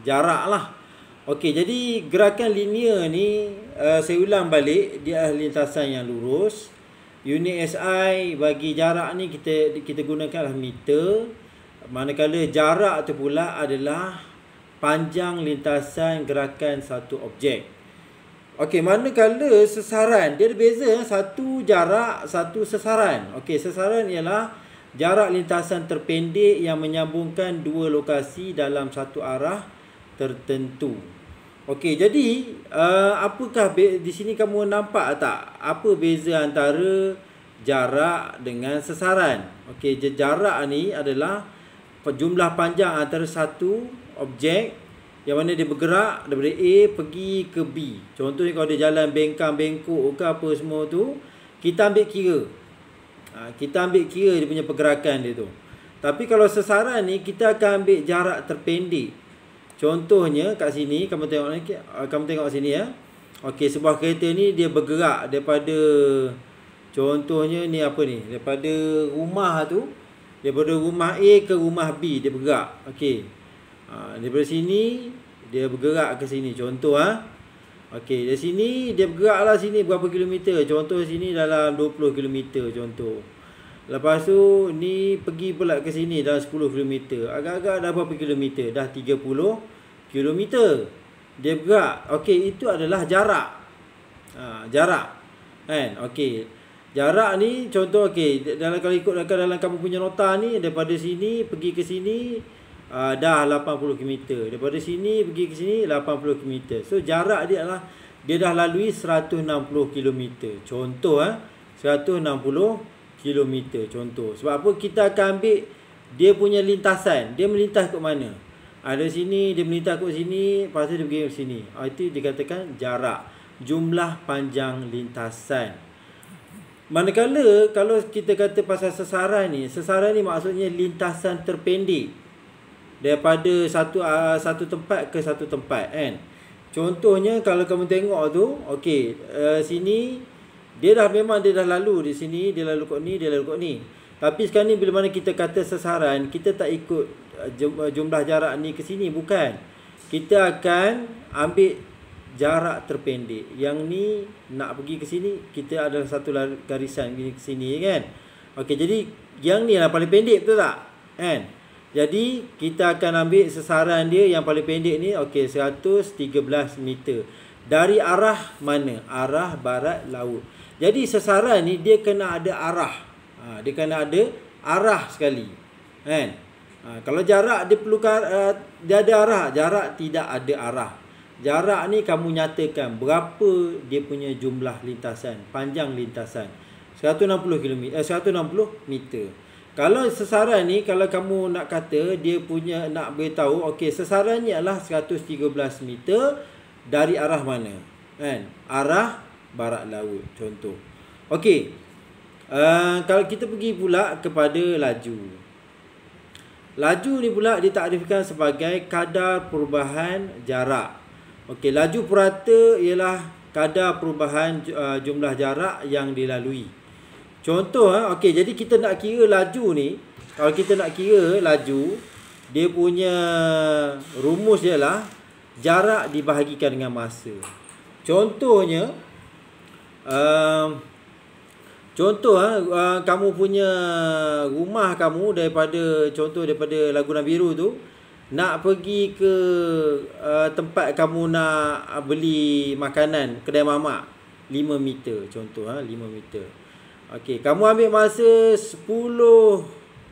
jarak lah. Okey, jadi gerakan linear ni saya ulang balik, dia lintasan yang lurus. Unit SI bagi jarak ni kita gunakanlah meter. Manakala jarak tu pula adalah panjang lintasan gerakan satu objek. Okey, manakala sesaran, dia ada beza, satu jarak, satu sesaran. Okey, sesaran ialah jarak lintasan terpendek yang menyambungkan dua lokasi dalam satu arah tertentu. Okey, jadi apakah di sini kamu nampak tak apa beza antara jarak dengan sesaran? Okey, jarak ni adalah jumlah panjang antara satu objek yang mana dia bergerak daripada A pergi ke B. Contohnya kalau dia jalan bengkang bengkok ke apa semua tu, kita ambil kira. Kita ambil kira dia punya pergerakan dia tu. Tapi kalau sesaran ni kita akan ambil jarak terpendek. Contohnya kat sini kamu tengok sini ya. Okey, sebuah kereta ni dia bergerak daripada, contohnya ni apa ni? Daripada rumah tu, daripada rumah A ke rumah B dia bergerak. Okey. Daripada sini dia bergerak ke sini, contoh Okey, dari sini dia bergeraklah sini berapa kilometer, contoh sini dalam 20 kilometer contoh. Lepas tu ni pergi pula ke sini dalam 10 kilometer. Agak-agak dah berapa kilometer? Dah 30 kilometer dia bergerak. Okey, itu adalah jarak. Jarak. Kan? Okey. Jarak ni contoh, okey, kalau ikut dalam kamu punya nota ni, daripada sini pergi ke sini dah 80 km. Daripada sini pergi ke sini 80 km. So jarak dia adalah dia dah lalui 160 km. Contoh 160 km contoh. Sebab apa kita akan ambil dia punya lintasan. Dia melintas ke mana? Ada sini dia melintas ke sini, lepas tu dia pergi ke sini. Itu dikatakan jarak, jumlah panjang lintasan. Manakala kalau kita kata pasal sesaran ni maksudnya lintasan terpendek daripada satu tempat ke satu tempat kan. Contohnya kalau kamu tengok tu, okey, sini dia dah lalu di sini, dia lalu kat ni, dia lalu kat ni. Tapi sekarang ni bila mana kita kata sesaran, kita tak ikut jumlah jarak ni ke sini, bukan. Kita akan ambil jarak terpendek. Yang ni nak pergi ke sini, kita ada satu garisan ke sini kan. Okey, jadi yang ni lah paling pendek, betul tak? Kan? Jadi kita akan ambil sesaran dia yang paling pendek ni, okey, 113 meter. Dari arah mana? Arah barat laut. Jadi sesaran ni dia kena ada arah. Dia kena ada arah sekali. Kan? Kalau jarak dia perlukan dia ada arah, jarak tidak ada arah. Jarak ni kamu nyatakan berapa dia punya jumlah lintasan, panjang lintasan. 160 km, 160 meter. Kalau sesaran ni, kalau kamu nak kata dia punya, nak beritahu, okey, sesarannya adalah 113 meter dari arah mana? Kan? Arah barat laut, contoh. Okey. Kalau kita pergi pula kepada laju. Laju ni pula ditakrifkan sebagai kadar perubahan jarak. Okey, laju purata ialah kadar perubahan jumlah jarak yang dilalui. Contoh, okey, jadi kita nak kira laju ni. Kalau kita nak kira laju, dia punya rumus ialah jarak dibahagikan dengan masa. Contohnya, kamu punya rumah kamu daripada Lagunan Biru tu, nak pergi ke tempat kamu nak beli makanan, kedai mamak, 5 meter contoh, 5 meter. Okey, kamu ambil masa 10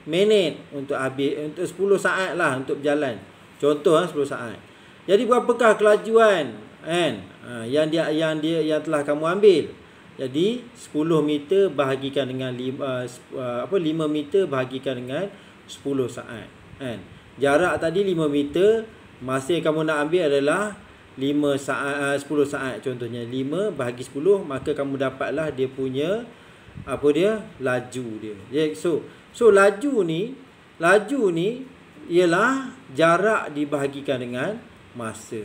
minit untuk habis, untuk 10 saat lah untuk berjalan. Contoh 10 saat. Jadi berapakah kelajuan kan? Yang telah kamu ambil. Jadi 10 meter bahagikan dengan 5 meter bahagikan dengan 10 saat kan. Jarak tadi 5 meter, masa yang kamu nak ambil adalah 10 saat contohnya. 5 bahagi 10, maka kamu dapatlah dia punya laju dia. So laju ni ialah jarak dibahagikan dengan masa.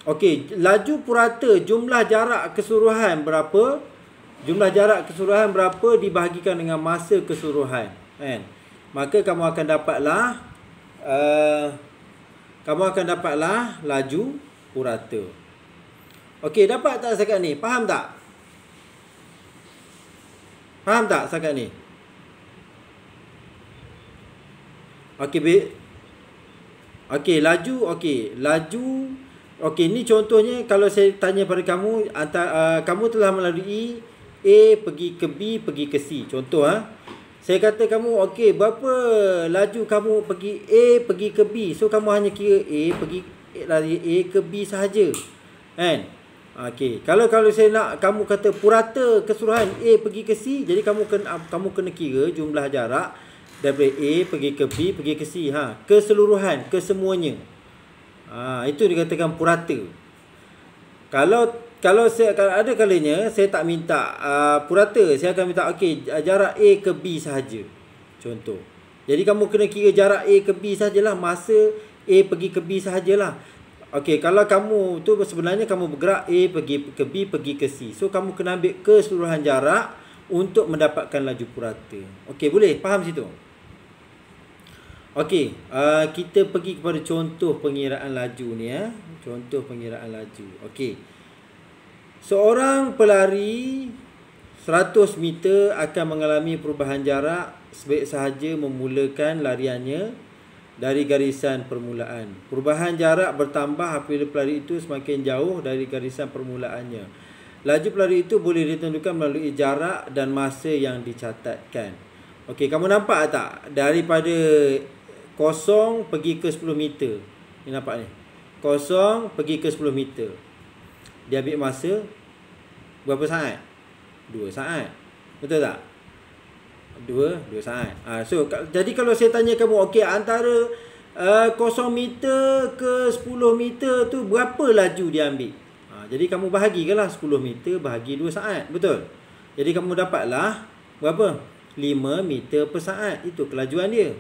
Okey, laju purata, jumlah jarak keseluruhan berapa? Jumlah jarak keseluruhan berapa dibahagikan dengan masa keseluruhan kan? Maka kamu akan dapatlah kamu akan dapatlah laju purata. Okey, dapat tak setakat ni? Faham tak? Faham tak setakat ni? Okey, laju. Okey, ni contohnya kalau saya tanya pada kamu, kamu telah melalui A pergi ke B pergi ke C. Contoh saya kata kamu, okey, berapa laju kamu pergi A pergi ke B. So kamu hanya kira A pergi dari A ke B sahaja. Kan? Okey, kalau saya nak kamu kata purata keseluruhan A pergi ke C, jadi kamu kena kira jumlah jarak daripada A pergi ke B pergi ke C, keseluruhan, kesemuanya. Itu dikatakan purata. Kalau ada kalanya saya tak minta purata, saya akan minta okey, jarak A ke B sahaja. Contoh. Jadi kamu kena kira jarak A ke B sajalah, masa A pergi ke B sahajalah. Okey, kalau kamu tu sebenarnya kamu bergerak A pergi ke B pergi ke C. So kamu kena ambil keseluruhan jarak untuk mendapatkan laju purata. Okey, boleh faham situ? Okey, kita pergi kepada contoh pengiraan laju ni Contoh pengiraan laju. Okey. Seorang pelari 100 meter akan mengalami perubahan jarak sebaik sahaja memulakan lariannya dari garisan permulaan. Perubahan jarak bertambah apabila pelari itu semakin jauh dari garisan permulaannya. Laju pelari itu boleh ditentukan melalui jarak dan masa yang dicatatkan. Okey, kamu nampak tak? Daripada 0 pergi ke 10 meter. Ni nampak ni. 0 pergi ke 10 meter. Dia ambil masa berapa saat? 2 saat. Betul tak? 2 saat. So jadi kalau saya tanya kamu, okey, antara 0 meter ke 10 meter tu berapa laju dia ambil? Jadi kamu bahagikanlah 10 meter bahagi 2 saat. Betul? Jadi kamu dapatlah berapa? 5 meter per saat. Itu kelajuan dia.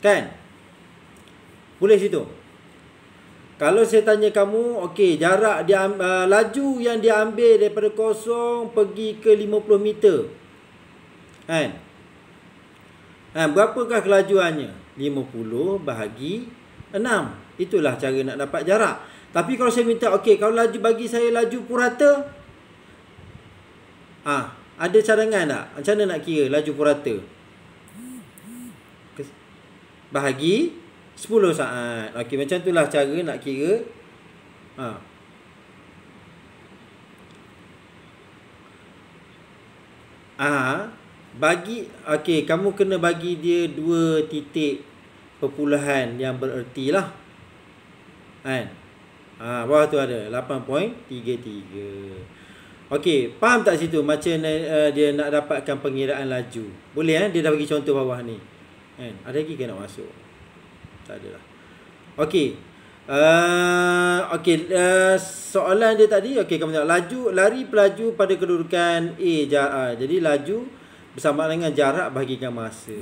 Kan? Boleh situ? Kalau saya tanya kamu, okey, jarak dia laju yang dia ambil daripada 0 pergi ke 50 meter. Kan? Berapakah kelajuannya? 50 bahagi 6. Itulah cara nak dapat jarak. Tapi kalau saya minta, okey, kalau laju bagi saya laju purata, ada cadangan tak? Macam mana nak kira laju purata? Bahagi 10 saat. Okey, macam itulah cara nak kira. Okey, kamu kena bagi dia 2 titik perpuluhan yang bererti lah. Kan? Bawah tu ada 8.33. Okey, faham tak situ macam dia nak dapatkan pengiraan laju? Boleh dia dah bagi contoh bawah ni. Kan? Ada lagi ke nak masuk? Tak ada lah. Okey. Soalan dia tadi, okey, kamu tengok lari pelaju pada kedudukan A. Jadi laju bersama dengan jarak bahagikan masa.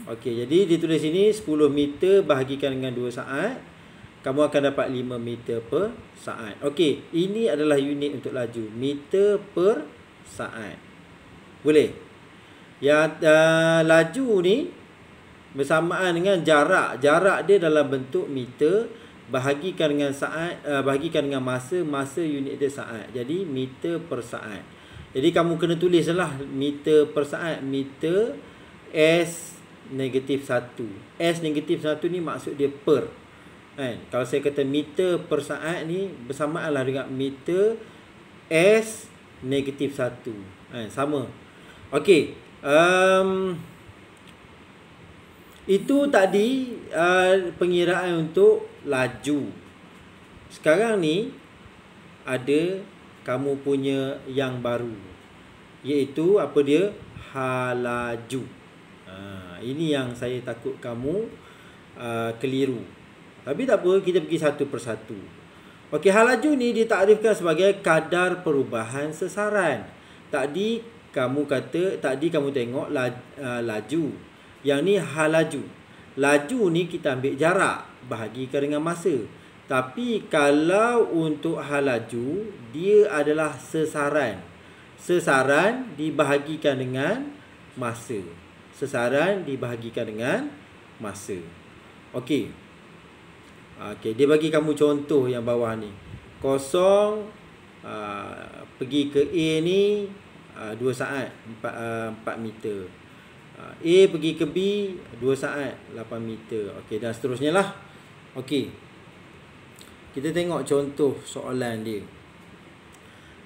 Okey, jadi ditulis sini 10 meter bahagikan dengan 2 saat. Kamu akan dapat 5 meter per saat. Okey, ini adalah unit untuk laju. Meter per saat. Boleh? Yang laju ni bersamaan dengan jarak. Jarak dia dalam bentuk meter bahagikan dengan saat, bahagikan dengan masa. Masa unit dia saat. Jadi meter per saat. Jadi kamu kena tulislah meter per saat. Meter S negatif 1. S negatif 1 ni maksud dia per. Kalau saya kata meter per saat ni bersamaanlah dengan meter S negatif 1. Sama. Okey. Itu tadi pengiraan untuk laju. Sekarang ni ada kamu punya yang baru, iaitu apa dia? Halaju. Ini yang saya takut kamu keliru. Tapi tak apa, kita pergi satu persatu. Okey, halaju ni ditakrifkan sebagai kadar perubahan sesaran. Tadi kamu tengok laju. Yang ni halaju. Laju ni kita ambil jarak bahagikan dengan masa. Tapi kalau untuk halaju, dia adalah sesaran. Sesaran dibahagikan dengan masa. Sesaran dibahagikan dengan masa. Okey. Okey, dia bagi kamu contoh yang bawah ni. Kosong pergi ke A ni 2 saat 4 meter. A pergi ke B 2 saat 8 meter. Okey, dan seterusnya lah. Okey. Kita tengok contoh soalan dia.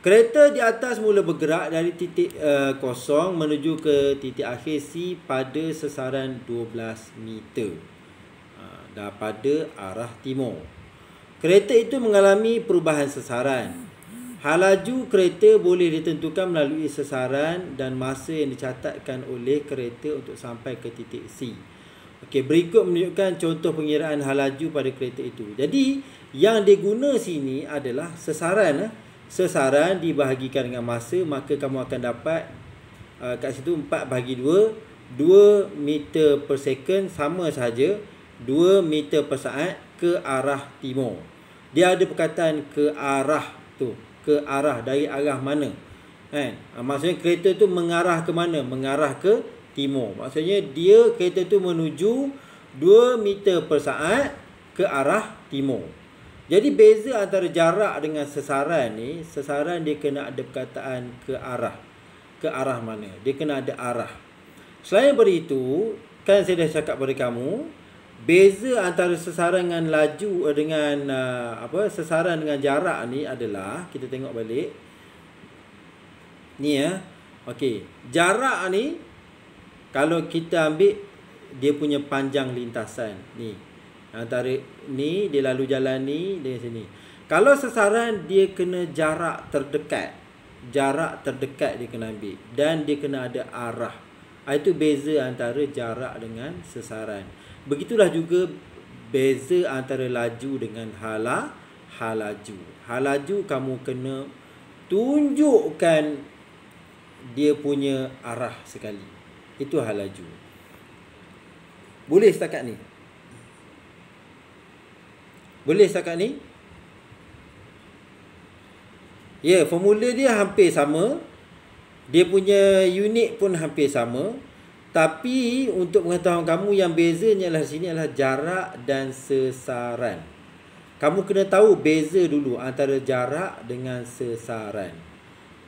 Kereta di atas mula bergerak dari titik kosong menuju ke titik akhir C pada sesaran 12 meter daripada arah timur. Kereta itu mengalami perubahan sesaran. Hal laju kereta boleh ditentukan melalui sesaran dan masa yang dicatatkan oleh kereta untuk sampai ke titik C. Okey, berikut menunjukkan contoh pengiraan hal laju pada kereta itu. Jadi, yang diguna sini adalah sesaran. Sesaran dibahagikan dengan masa, maka kamu akan dapat kat situ 4 bahagi 2, 2 meter per second, sama sahaja 2 meter per saat ke arah timur. Dia ada perkataan ke arah tu, ke arah, dari arah mana, kan? Maksudnya kereta tu mengarah ke mana? Mengarah ke timur. Maksudnya dia, kereta tu menuju 2 meter per saat ke arah timur. Jadi beza antara jarak dengan sesaran ni, sesaran dia kena ada perkataan ke arah. Ke arah mana? Dia kena ada arah. Selain daripada itu, kan saya dah cakap pada kamu, beza antara sesaran dengan laju dengan sesaran dengan jarak ni adalah, kita tengok balik. Ni ya. Okey, jarak ni kalau kita ambil dia punya panjang lintasan ni. Antara ni dia lalu jalan ni dengan sini. Kalau sesaran dia kena jarak terdekat. Jarak terdekat dia kena ambil dan dia kena ada arah. Itu beza antara jarak dengan sesaran. Begitulah juga beza antara laju dengan halaju. Halaju kamu kena tunjukkan dia punya arah sekali. Itu halaju. Boleh setakat ni? Boleh setakat ni? Ya, formula dia hampir sama. Dia punya unit pun hampir sama. Tapi untuk pengetahuan kamu, yang bezanya adalah sini adalah jarak dan sesaran. Kamu kena tahu beza dulu antara jarak dengan sesaran.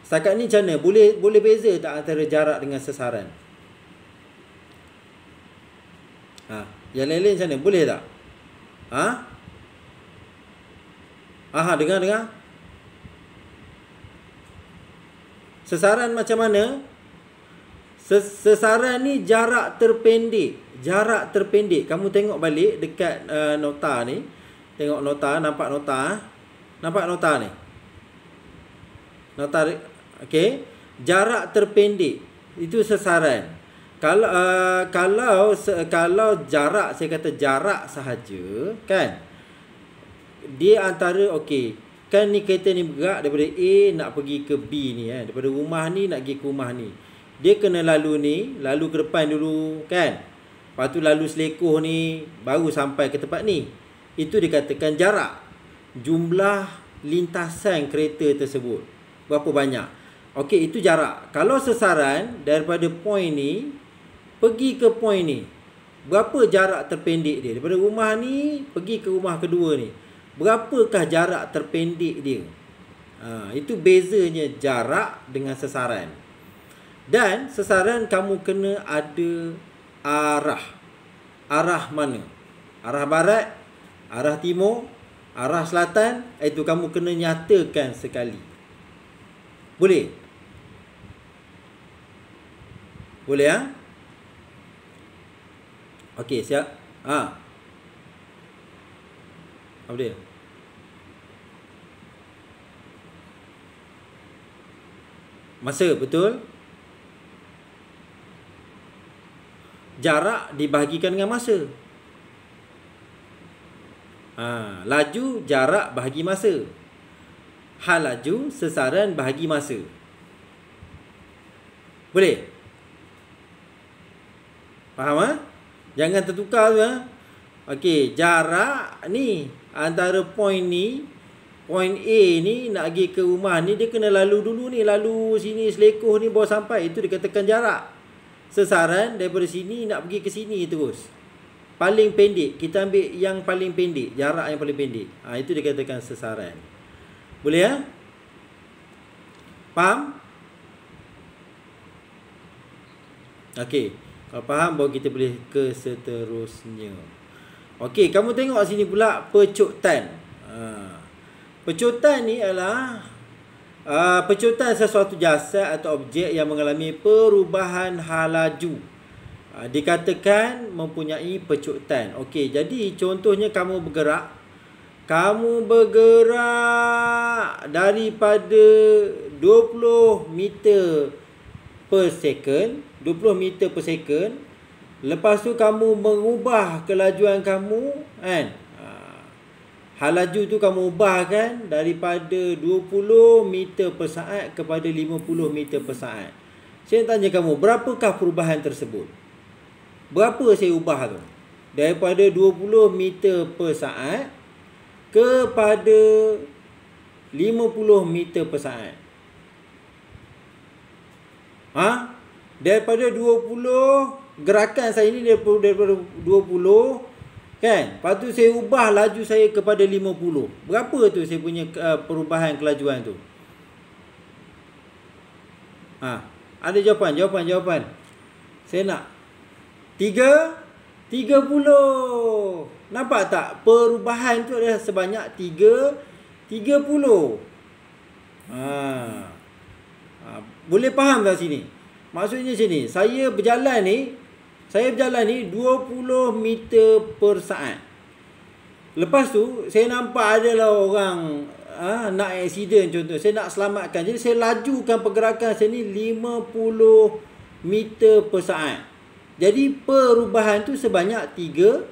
Setakat ni macam mana? Boleh beza tak antara jarak dengan sesaran? Yang lain-lain macam mana? Boleh tak? Dengar. Sesaran macam mana? Sesaran ni jarak terpendek. Jarak terpendek. Kamu tengok balik dekat nota ni. Tengok nota. Nampak nota? Nampak nota ni? Nota. Okey. Jarak terpendek. Itu sesaran. Kalau jarak, saya kata jarak sahaja, kan? Dia antara, okey, kan ni kereta ni bergerak daripada A nak pergi ke B ni, kan? Daripada rumah ni nak pergi ke rumah ni. Dia kena lalu ni, lalu ke depan dulu, kan? Lepas tu lalu selekoh ni, baru sampai ke tempat ni. Itu dikatakan jarak. Jumlah lintasan kereta tersebut. Berapa banyak? Okey, itu jarak. Kalau sesaran daripada point ni pergi ke point ni, berapa jarak terpendek dia? Daripada rumah ni pergi ke rumah kedua ni, berapakah jarak terpendek dia? Itu bezanya jarak dengan sesaran. Dan sesaran kamu kena ada arah. Arah mana? Arah barat, arah timur, arah selatan. Itu kamu kena nyatakan sekali. Boleh? Boleh, ya? Okey, siap. Apa dia? Masa, betul? Jarak dibahagikan dengan masa. Laju, jarak bahagi masa. Hal laju, sesaran bahagi masa. Boleh? Faham? Jangan tertukar tu. Okey, jarak ni antara point ni, point A ni nak pergi ke rumah ni, dia kena lalu dulu ni, lalu sini selekoh ni baru sampai. Itu dikatakan jarak. Sesaran daripada sini nak pergi ke sini terus. paling pendek. Kita ambil yang paling pendek, jarak yang paling pendek. Itu dikatakan sasaran. Boleh ya? Faham? Okey. Kalau faham, baru kita boleh ke seterusnya. Okey, kamu tengok sini pula pecutan. Pecutan ni adalah pecutan sesuatu jasad atau objek yang mengalami perubahan halaju. Dikatakan mempunyai pecutan. Okey, jadi contohnya kamu bergerak. Kamu bergerak daripada 20 meter per second, 20 meter per second. Lepas tu kamu mengubah kelajuan kamu, kan? Hal laju tu kamu ubahkan daripada 20 meter per saat kepada 50 meter per saat. Saya tanya kamu, berapakah perubahan tersebut? Berapa saya ubah tu? Daripada 20 meter per saat kepada 50 meter per saat. Daripada 20, gerakan saya ni daripada 20, kan? Lepas tu saya ubah laju saya kepada 50. Berapa tu saya punya perubahan kelajuan tu? Ada jawapan. Saya nak 30. Nampak tak? Perubahan tu adalah sebanyak 30. Boleh faham tak sini? Maksudnya sini, saya berjalan ni 20 meter per saat. Lepas tu saya nampak adalah orang nak accident contoh. Saya nak selamatkan. Jadi saya lajukan pergerakan saya ni 50 meter per saat. Jadi perubahan tu sebanyak 30.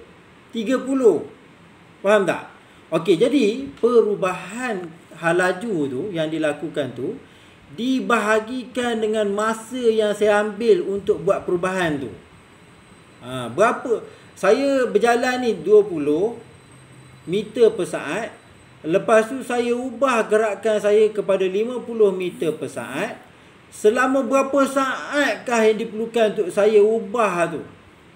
Faham tak? Okey, jadi perubahan hal laju tu yang dilakukan tu dibahagikan dengan masa yang saya ambil untuk buat perubahan tu. Berapa? Saya berjalan ni 20 meter per saat. Lepas tu saya ubah gerakan saya kepada 50 meter per saat. Selama berapa saatkah yang diperlukan untuk saya ubah tu?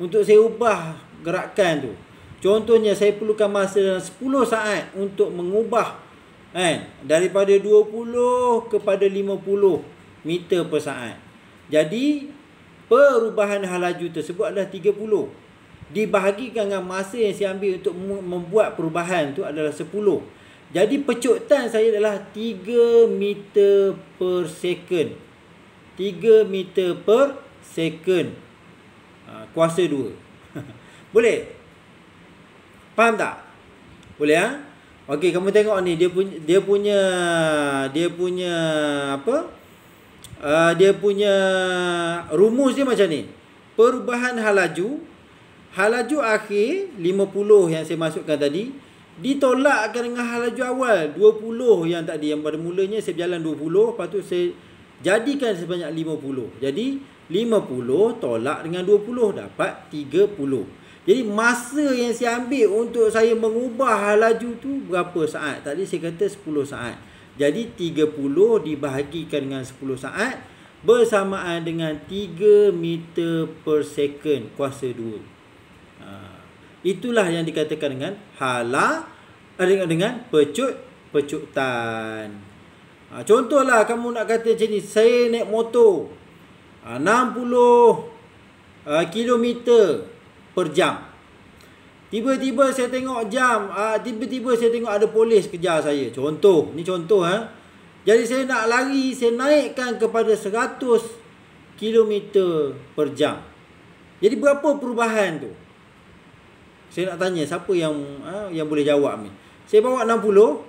Untuk saya ubah gerakan tu. Contohnya saya perlukan masa dalam 10 saat untuk mengubah, kan, daripada 20 kepada 50 meter per saat. Jadi perubahan hal laju tersebut adalah 30. Dibahagikan dengan masa yang saya ambil untuk membuat perubahan tu adalah 10. Jadi pecutan saya adalah 3 meter per second. 3 meter per second. Kuasa 2. Boleh? Faham tak? Boleh ya? Okey, kamu tengok ni dia punya apa? Dia punya rumus dia macam ni. Perubahan hal laju akhir 50 yang saya masukkan tadi ditolakkan dengan hal laju awal 20 yang tadi, yang pada mulanya saya berjalan 20, lepas tu saya jadikan sebanyak 50. Jadi 50 tolak dengan 20 dapat 30. Jadi masa yang saya ambil untuk saya mengubah hal laju tu berapa saat? Tadi saya kata 10 saat. Jadi 30 dibahagikan dengan 10 saat bersamaan dengan 3 meter per second kuasa 2. Itulah yang dikatakan dengan dengan pecutan. Contohlah kamu nak kata macam ni, saya naik motor 60 kilometer per jam. Tiba-tiba saya tengok jam, tiba-tiba saya tengok ada polis kejar saya. Contoh, ni contoh Jadi saya nak lari, saya naikkan kepada 100 kilometer per jam. Jadi berapa perubahan tu? Saya nak tanya siapa yang boleh jawab ni. Saya bawa 60,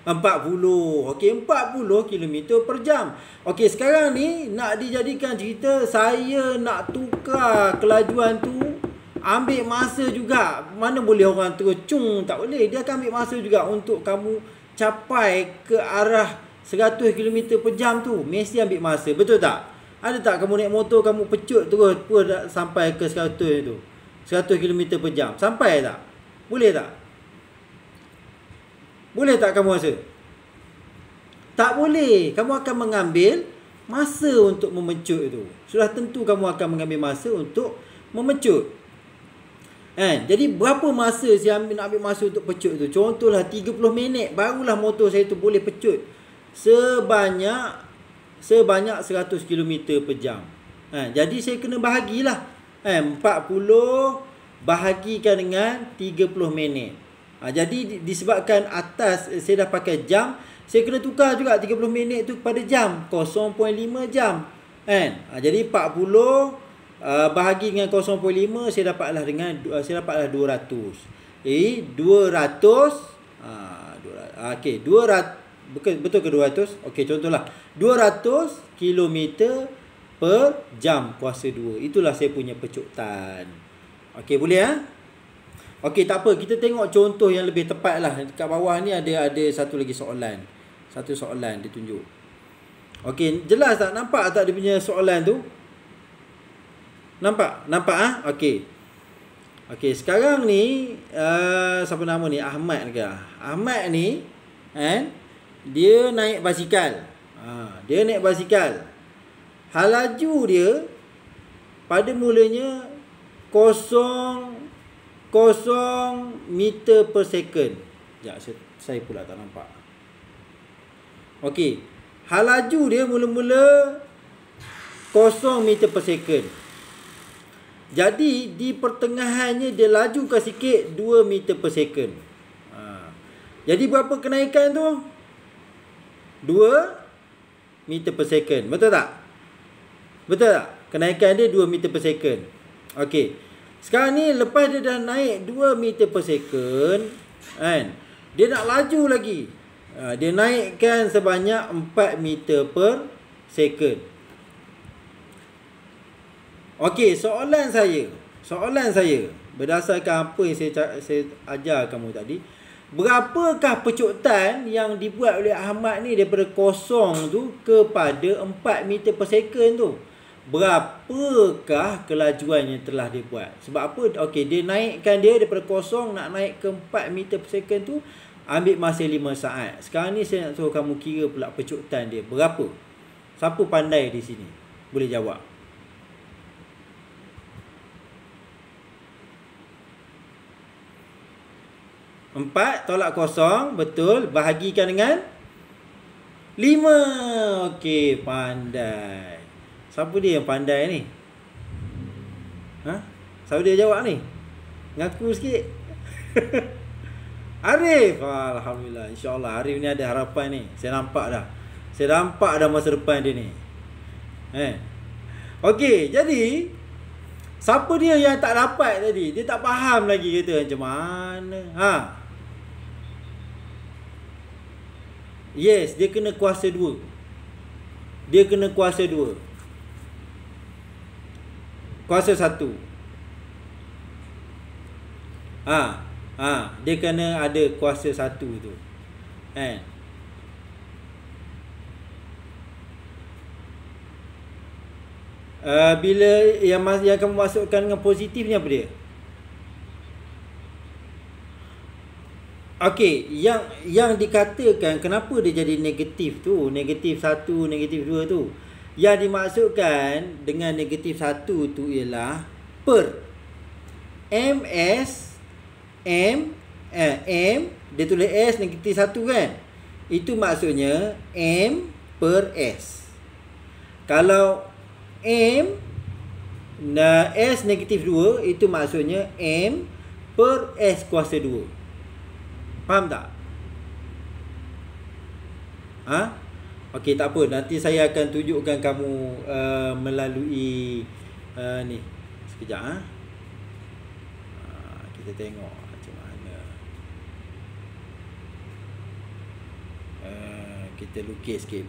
40. Okey, 40 km per jam. Okey, sekarang ni nak dijadikan cerita saya nak tukar kelajuan tu, ambil masa juga. Mana boleh orang tercung, tak boleh. Dia akan ambil masa juga untuk kamu capai ke arah 100 km per jam tu. Mesti ambil masa, betul tak? Ada tak kamu naik motor, kamu pecut terus sampai ke 100 tu? 100 km per jam. Sampai tak? Boleh tak? Boleh tak kamu rasa? Tak boleh. Kamu akan mengambil masa untuk memecut itu. Sudah tentu kamu akan mengambil masa untuk memecut. Jadi berapa masa saya nak ambil masa untuk pecut tu? Contohlah 30 minit barulah motor saya tu boleh pecut sebanyak 100 km per jam. Jadi saya kena bahagilah. 40 bahagikan dengan 30 minit. Jadi disebabkan atas saya dah pakai jam, saya kena tukar juga 30 minit tu kepada jam, 0.5 jam. Jadi 40 bahagi dengan 0.5, saya dapatlah 200. 200. Okey, 200 betul ke 200? Okey, contohlah 200 km per jam kuasa 2. Itulah saya punya pecutan. Okey, boleh Okey, tak apa, kita tengok contoh yang lebih tepat lah. Dekat bawah ni ada satu lagi soalan. Satu soalan dia tunjuk. Okey, jelas tak? Nampak tak dia punya soalan tu? Nampak? Okey. Okey, sekarang ni siapa nama ni? Ahmad ke? Ahmad ni dia naik basikal. Dia naik basikal. Hal laju dia pada mulanya 0 meter per second. Sekejap, saya pula tak nampak. Okey. Hal laju dia mula-mula 0 meter per second. Jadi di pertengahannya dia lajukan sikit 2 meter per second. Jadi berapa kenaikan tu? 2 meter per second. Betul tak? Betul tak? Kenaikan dia 2 meter per second. Okey. Sekarang ni lepas dia dah naik 2 meter per second, dia nak laju lagi. Dia naikkan sebanyak 4 meter per second. Okey, soalan saya berdasarkan apa yang saya ajar kamu tadi, berapakah pecutan yang dibuat oleh Ahmad ni daripada kosong tu kepada 4 meter per second tu? Berapakah kelajuan yang telah dia buat? Sebab apa? Okey, dia naikkan dia daripada kosong nak naik ke 4 meter per second tu ambil masa 5 saat. Sekarang ni saya nak suruh kamu kira pula pecutan dia berapa? Siapa pandai di sini? Boleh jawab. 4 tolak 0, betul. Bahagikan dengan 5. Okey, pandai. Siapa dia yang pandai ni? Siapa dia jawab ni? Ngaku sikit. Arif. Alhamdulillah. InsyaAllah Arif ni ada harapan ni. Saya nampak dah masa depan dia ni. Okey, jadi siapa dia yang tak dapat tadi? Dia tak faham lagi kata macam mana. Yes, dia kena kuasa 2. Kuasa 1. Dia kena ada kuasa 1 tu. Bila yang kamu masukkan dengan positif ni apa dia? Okey, yang dikatakan kenapa dia jadi negatif tu, negatif 1, negatif 2 tu. Yang dimaksudkan dengan negatif 1 tu ialah per MS M dia tulis S negatif 1 kan? Itu maksudnya M per S. Kalau M S negatif 2 itu maksudnya M per S kuasa 2. Faham tak? Okey, tak apa. Nanti saya akan tunjukkan kamu melalui ni. Sekejap. Kita tengok macam mana. Kita lukis sikit.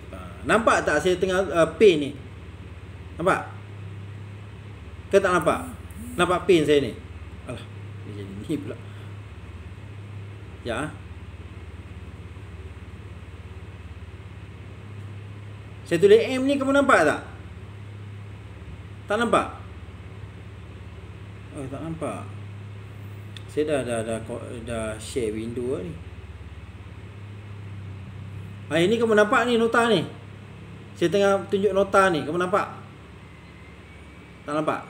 Nampak tak saya tengah pen ni? Nampak? Ke tak nampak? Nampak pen saya ni? Alah, dia jadi ni pula. Ya. Saya tulis M ni kamu nampak tak? Tak nampak? Oh, tak nampak. Saya dah share window ni. Ini kamu nampak ni nota ni. Saya tengah tunjuk nota ni, kamu nampak? Tak nampak?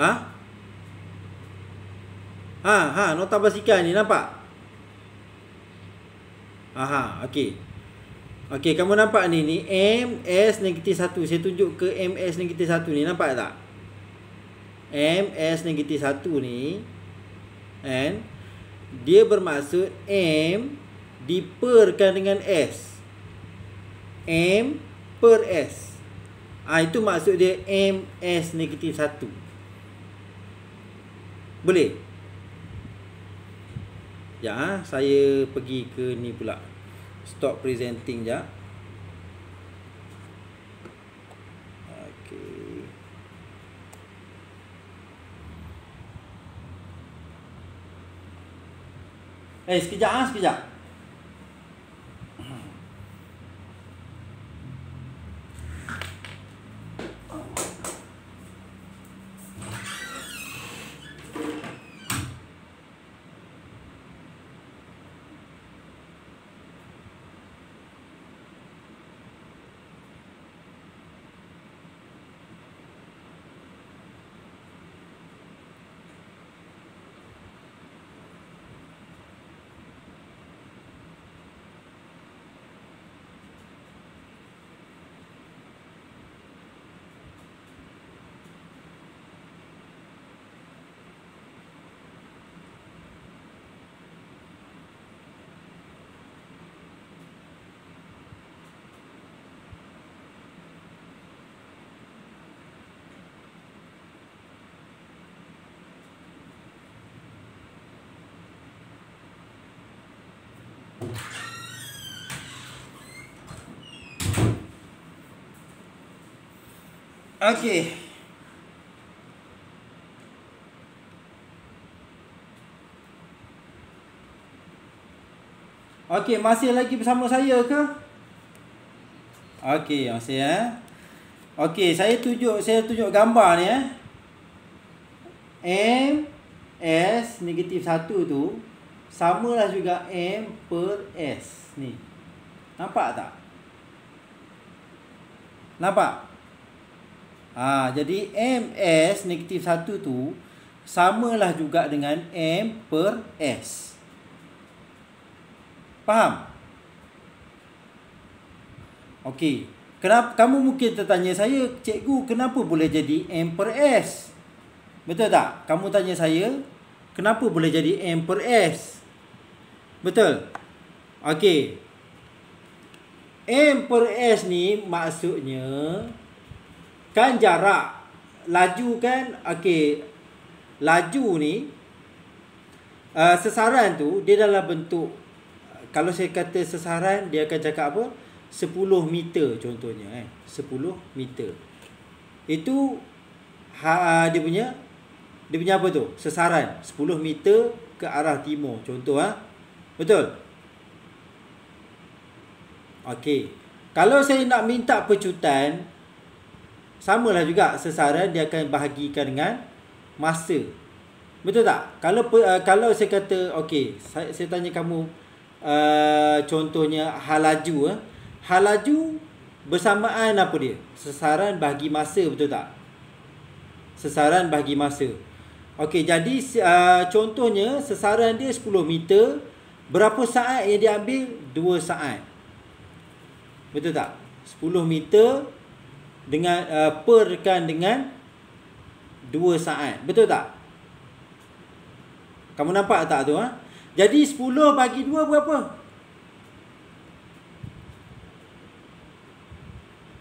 Ha? Nota basikal ni nampak? Okey. Okey, kamu nampak ni MS negatif 1. Saya tunjuk ke MS negatif 1 ni, nampak tak? MS negatif 1 ni, and dia bermaksud M diperkan dengan S. M per S. Itu maksud dia MS negatif 1. Boleh? Ya, saya pergi ke ni pula. Stop presenting jap. Okey. Sekejap. Okey. Okey, masih lagi bersama saya ke? Okey, masih Okey, saya tunjuk gambar ni M S negatif 1 tu samalah juga M per S ni. Nampak tak? Nampak? Jadi MS negatif 1 tu samalah juga dengan M per S. Faham? Okey. Kenapa kamu mungkin tertanya saya, cikgu, kenapa boleh jadi M per S? Betul tak? Kamu tanya saya, kenapa boleh jadi M per S? Betul? Okey. M per S ni maksudnya kan jarak, laju kan? Okey, laju ni sesaran tu dia dalam bentuk, kalau saya kata sesaran, dia akan cakap apa? 10 meter contohnya 10 meter. Itu dia punya apa tu? Sesaran 10 meter ke arah timur contoh Betul? Okey. Kalau saya nak minta pecutan, samalah juga sesaran, dia akan bahagikan dengan masa. Betul tak? Kalau saya kata, okey, saya tanya kamu contohnya hal laju hal laju bersamaan apa dia? Sesaran bahagi masa, betul tak? Sesaran bahagi masa. Okey, jadi contohnya sesaran dia 10 meter, berapa saat yang dia ambil? 2 saat. Betul tak? 10 meter dengan perkan dengan 2 saat. Betul tak? Kamu nampak tak tu? Jadi 10 bagi 2 berapa?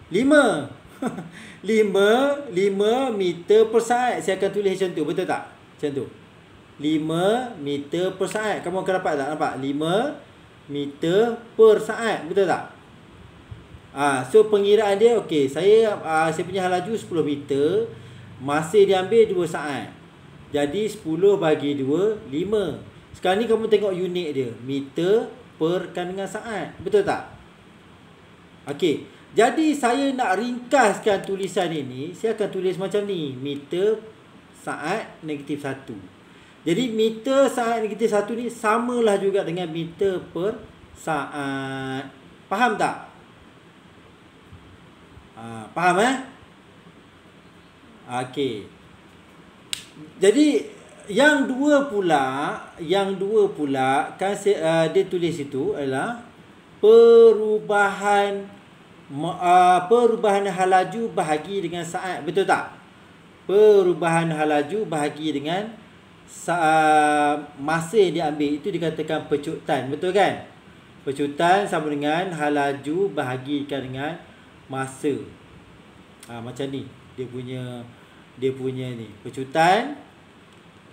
5. 5 meter per saat. Saya akan tulis macam tu. Betul tak? Macam tu. 5 meter per saat. Kamu akan dapat tak? Nampak? 5 meter per saat. Betul tak? So pengiraan dia, okey, saya punya hal laju 10 meter, masa dia ambil 2 saat. Jadi 10 bagi 2, 5. Sekarang ni kamu tengok unit dia, meter perkan dengan saat. Betul tak? Okey, jadi saya nak ringkaskan tulisan ini, saya akan tulis macam ni, meter saat negatif 1. Jadi meter saat negatif 1 ni samalah juga dengan meter per saat. Faham tak? Faham Okey. Jadi yang dua pula kan dia tulis itu adalah perubahan hal laju bahagi dengan saat. Betul tak? Perubahan hal laju bahagi dengan masa yang diambil, itu dikatakan pecutan. Betul kan? Pecutan sama dengan hal laju bahagikan dengan masa. Macam ni dia punya ni. Pecutan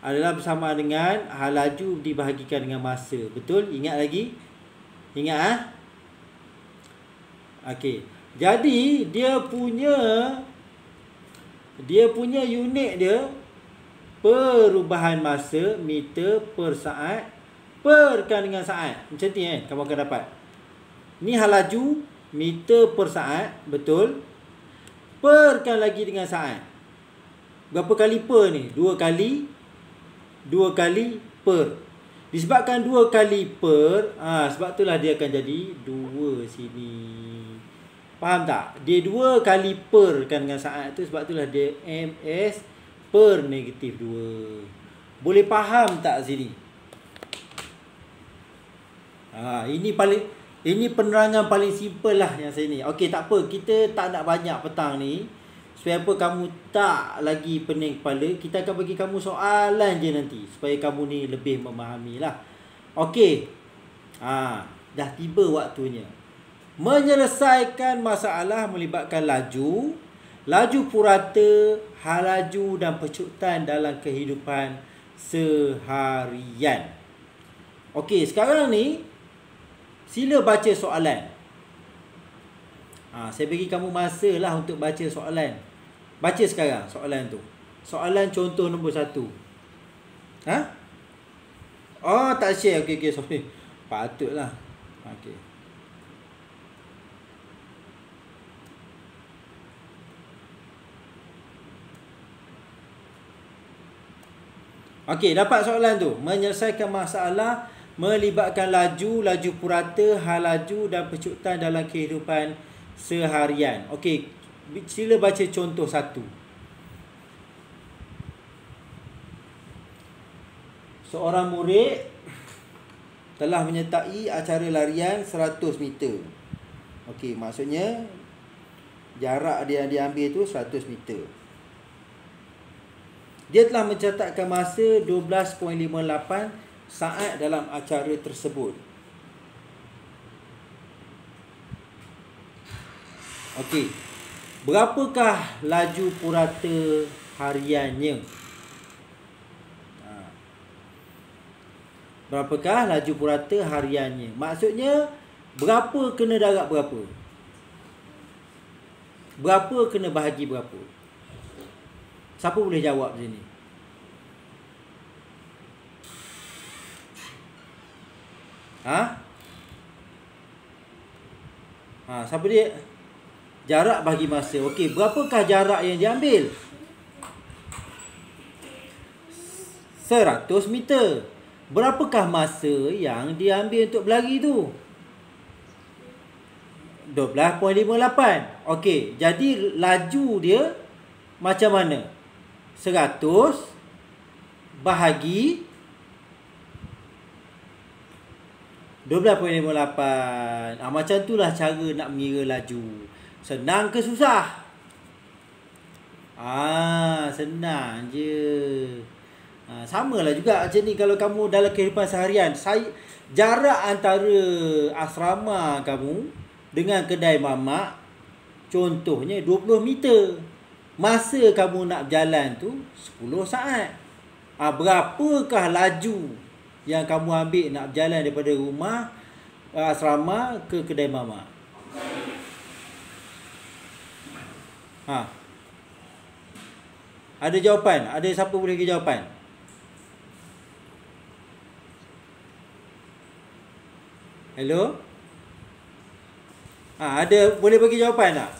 adalah bersama dengan hal laju dibahagikan dengan masa. Betul? Ingat lagi? Ingat Okey. Jadi dia punya unit dia perubahan masa meter per saat perkan dengan saat. Macam ni kamu akan dapat. Ni hal laju meter per saat, betul? Perkan lagi dengan saat. Berapa kali per ni? 2 kali per. Disebabkan 2 kali per, sebab itulah dia akan jadi 2 sini. Faham tak? Dia 2 kali per kan dengan saat tu, sebab itulah dia ms per negatif 2. Boleh faham tak sini? Ini penerangan paling simple lah yang saya ni. Okey, tak apa, kita tak nak banyak petang ni. Supaya apa kamu tak lagi pening kepala, kita akan bagi kamu soalan je nanti, supaya kamu ni lebih memahami lah. Okey. Dah tiba waktunya. Menyelesaikan masalah melibatkan laju purata, hal laju dan pecutan dalam kehidupan seharian. Okey, sekarang ni sila baca soalan. Saya bagi kamu masa lah untuk baca soalan. Baca sekarang soalan tu. Soalan contoh nombor 1. Tak share. Okey, sorry. Patutlah. Okey. Okey, dapat soalan tu. Menyelesaikan masalah melibatkan laju purata, hal laju dan pecutan dalam kehidupan seharian. Okey, sila baca contoh 1. Seorang murid telah menyertai acara larian 100 meter. Okey, maksudnya jarak dia diambil tu 100 meter. Dia telah mencatatkan masa 12.58 saat dalam acara tersebut. Okey. Berapakah laju purata hariannya? Berapakah laju purata hariannya? Maksudnya berapa kena darab berapa? Berapa kena bahagi berapa? Siapa boleh jawab sini? Siapa dia? Jarak bagi masa. Okey, berapakah jarak yang diambil? 100 meter. Berapakah masa yang diambil untuk berlari tu? 12.58. Okey, jadi laju dia macam mana? 100 bahagi 12.58. Macam itulah cara nak mengira laju. Senang ke susah? Senang je. Samalah juga macam ni kalau kamu dalam kehidupan seharian. Jarak antara asrama kamu dengan kedai mamak contohnya 20 meter. Masa kamu nak berjalan tu 10 saat. Berapakah laju yang kamu ambil nak berjalan daripada rumah asrama ke kedai mamak? Ada jawapan? Ada siapa boleh bagi jawapan? Hello? Ada boleh bagi jawapan tak?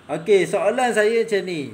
Okey, soalan saya macam ni.